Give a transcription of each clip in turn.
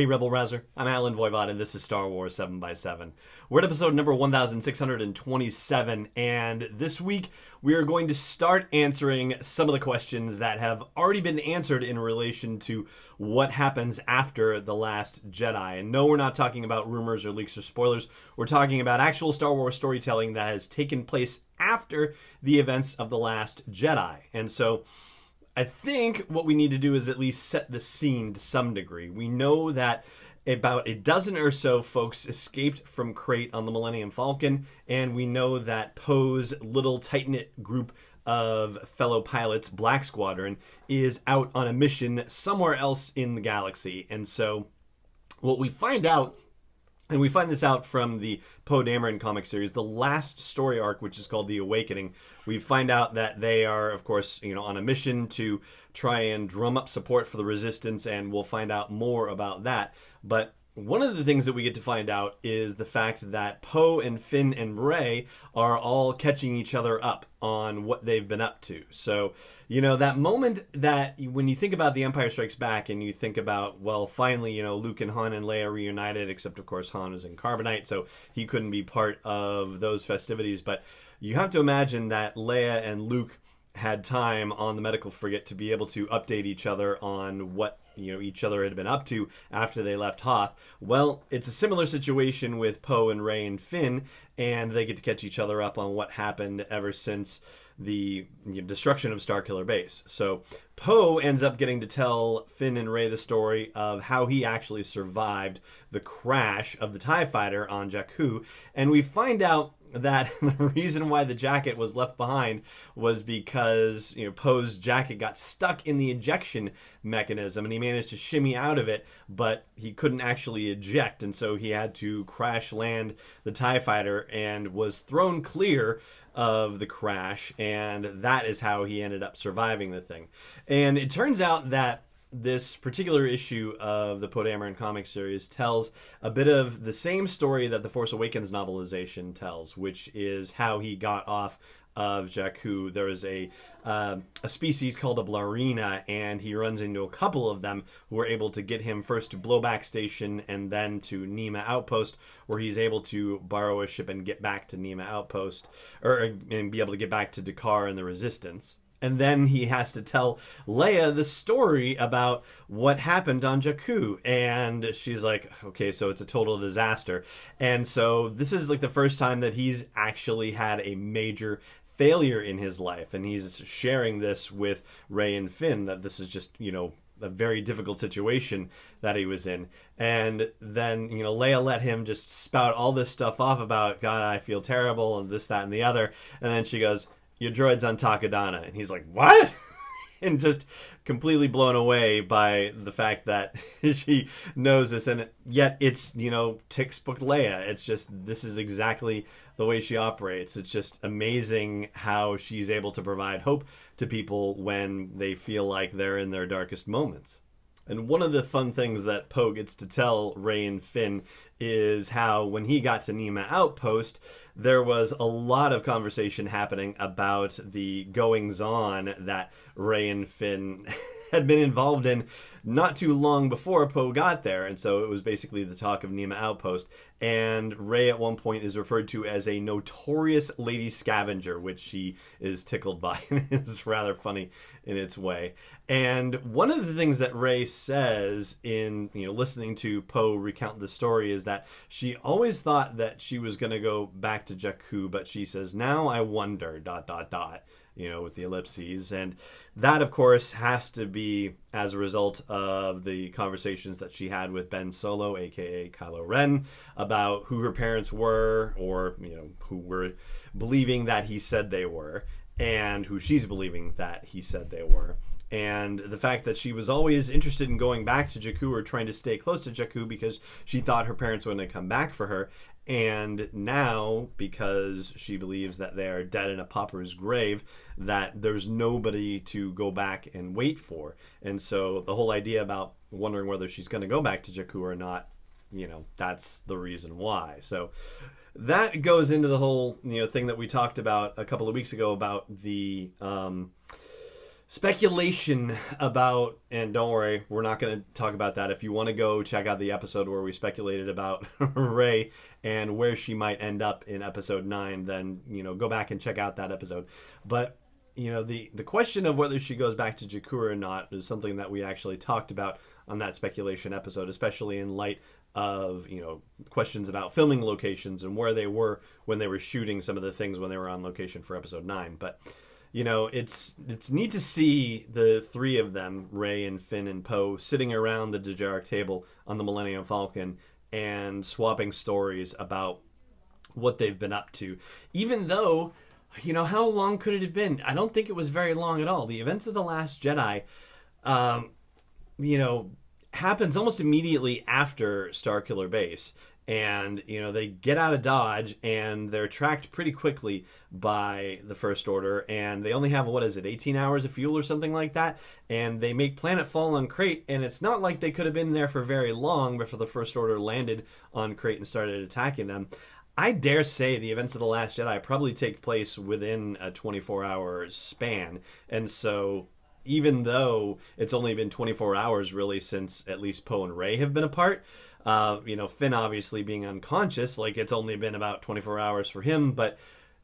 Hey Rebel Rouser, I'm Alan Voivod and this is Star Wars 7x7. We're at episode number 1627, and this week we are going to start answering some of the questions that have already been answered in relation to what happens after The Last Jedi. And no, we're not talking about rumors or leaks or spoilers. We're talking about actual Star Wars storytelling that has taken place after the events of The Last Jedi. And so I think what we need to do is at least set the scene to some degree. We know that about a dozen or so folks escaped from Crate on the Millennium Falcon, and we know that Poe's little tight-knit group of fellow pilots, Black Squadron, is out on a mission somewhere else in the galaxy. And so what we find out, and we find this out from the Poe Dameron comic series, the last story arc, which is called The Awakening. We find out that they are, of course, on a mission to try and drum up support for the Resistance, and we'll find out more about that. But one of the things that we get to find out is the fact that Poe and Finn and Rey are all catching each other up on what they've been up to. So, that moment that when you think about The Empire Strikes Back and you think about, well, finally, Luke and Han and Leia reunited, except, of course, Han is in Carbonite, so he couldn't be part of those festivities. But you have to imagine that Leia and Luke had time on the medical frigate to be able to update each other on what each other had been up to after they left Hoth. Well, it's a similar situation with Poe and Rey and Finn, and they get to catch each other up on what happened ever since the destruction of Starkiller Base. So Poe ends up getting to tell Finn and Rey the story of how he actually survived the crash of the TIE fighter on Jakku, and we find out that the reason why the jacket was left behind was because Poe's jacket got stuck in the ejection mechanism, and he managed to shimmy out of it, but he couldn't actually eject, and so he had to crash land the TIE fighter and was thrown clear of the crash, and that is how he ended up surviving the thing. And it turns out that this particular issue of the Poe Dameron comic series tells a bit of the same story that the Force Awakens novelization tells, which is how he got off of Jakku. There is a species called a Blarina, and he runs into a couple of them who are able to get him first to Blowback Station and then to Nema Outpost, where he's able to borrow a ship and get back to Nema Outpost, and be able to get back to Dakar and the Resistance. And then he has to tell Leia the story about what happened on Jakku. And she's like, okay, so it's a total disaster. And so this is like the first time that he's actually had a major failure in his life. And he's sharing this with Rey and Finn, that this is just, a very difficult situation that he was in. And then, Leia let him just spout all this stuff off about, God, I feel terrible, and this, that, and the other. And then she goes, your droid's on Takodana. And he's like, what? And just completely blown away by the fact that she knows this. And yet it's, textbook Leia. It's just, this is exactly the way she operates. It's just amazing how she's able to provide hope to people when they feel like they're in their darkest moments. And one of the fun things that Poe gets to tell Rey and Finn is how when he got to Nema Outpost, there was a lot of conversation happening about the goings-on that Rey and Finn had been involved in not too long before Poe got there. And so it was basically the talk of Nema Outpost. And Rey at one point is referred to as a notorious lady scavenger, which she is tickled by. It's rather funny in its way. And one of the things that Rey says in listening to Poe recount the story is that she always thought that she was going to go back to Jakku, but she says, now I wonder, ... with the ellipses. And that, of course, has to be as a result of the conversations that she had with Ben Solo, aka Kylo Ren, about who her parents were, or, who were believing that he said they were, and who she's believing that he said they were. And the fact that she was always interested in going back to Jakku, or trying to stay close to Jakku, because she thought her parents were going to come back for her. And now, because she believes that they are dead in a pauper's grave, that there's nobody to go back and wait for. And so the whole idea about wondering whether she's going to go back to Jakku or not, that's the reason why. So that goes into the whole thing that we talked about a couple of weeks ago about the speculation about, and don't worry, we're not going to talk about that. If you want to go check out the episode where we speculated about Rey and where she might end up in episode 9, then, go back and check out that episode. But, the question of whether she goes back to Jakku or not is something that we actually talked about on that speculation episode, especially in light of, questions about filming locations and where they were when they were shooting some of the things when they were on location for episode 9. But it's neat to see the three of them, Rey and Finn and Poe, sitting around the Dejarik table on the Millennium Falcon and swapping stories about what they've been up to. Even though, how long could it have been? I don't think it was very long at all. The events of The Last Jedi, happens almost immediately after Starkiller Base. And, they get out of Dodge and they're tracked pretty quickly by the First Order. And they only have, 18 hours of fuel or something like that. And they make planetfall on Crate. And it's not like they could have been there for very long before the First Order landed on Crate and started attacking them. I dare say the events of The Last Jedi probably take place within a 24-hour span. And so even though it's only been 24 hours really since at least Poe and Rey have been apart, Finn obviously being unconscious, it's only been about 24 hours for him, but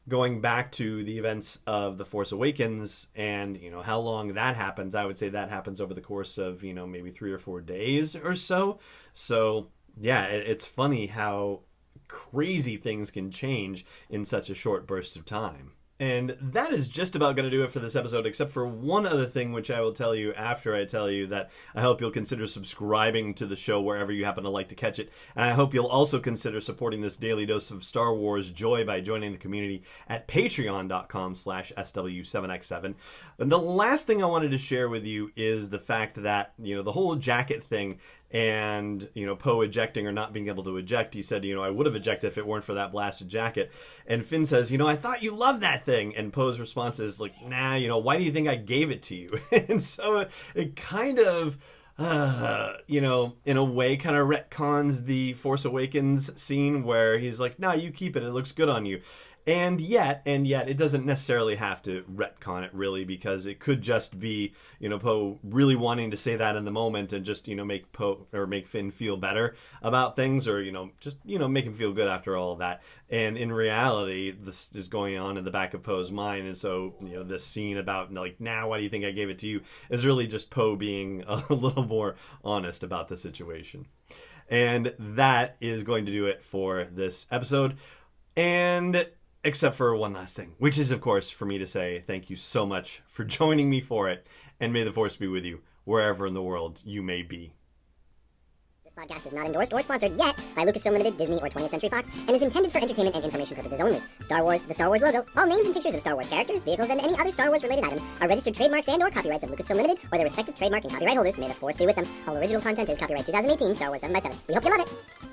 going back to the events of The Force Awakens and, how long that happens, I would say that happens over the course of, maybe 3 or 4 days or so. So, yeah, it's funny how crazy things can change in such a short burst of time. And that is just about going to do it for this episode, except for one other thing, which I will tell you after I tell you that I hope you'll consider subscribing to the show wherever you happen to like to catch it. And I hope you'll also consider supporting this daily dose of Star Wars joy by joining the community at patreon.com/SW7X7. And the last thing I wanted to share with you is the fact that, the whole jacket thing and, Poe ejecting or not being able to eject. He said, I would have ejected if it weren't for that blasted jacket. And Finn says, I thought you loved that thing. And Poe's response is nah, why do you think I gave it to you? And so it kind of, in a way kind of retcons the Force Awakens scene where he's like, no, you keep it. It looks good on you. And yet, it doesn't necessarily have to retcon it, really, because it could just be, Poe really wanting to say that in the moment and just, make Poe or make Finn feel better about things, or, just, make him feel good after all of that. And in reality, this is going on in the back of Poe's mind. And so, this scene about, now, why do you think I gave it to you, is really just Poe being a little more honest about the situation. And that is going to do it for this episode. And except for one last thing, which is, of course, for me to say thank you so much for joining me for it, and may the Force be with you wherever in the world you may be. This podcast is not endorsed or sponsored yet by Lucasfilm Limited, Disney, or 20th Century Fox, and is intended for entertainment and information purposes only. Star Wars, the Star Wars logo, all names and pictures of Star Wars characters, vehicles, and any other Star Wars-related items are registered trademarks and/or copyrights of Lucasfilm Limited or their respective trademark and copyright holders. May the Force be with them. All original content is copyright 2018 Star Wars 7x7. We hope you love it.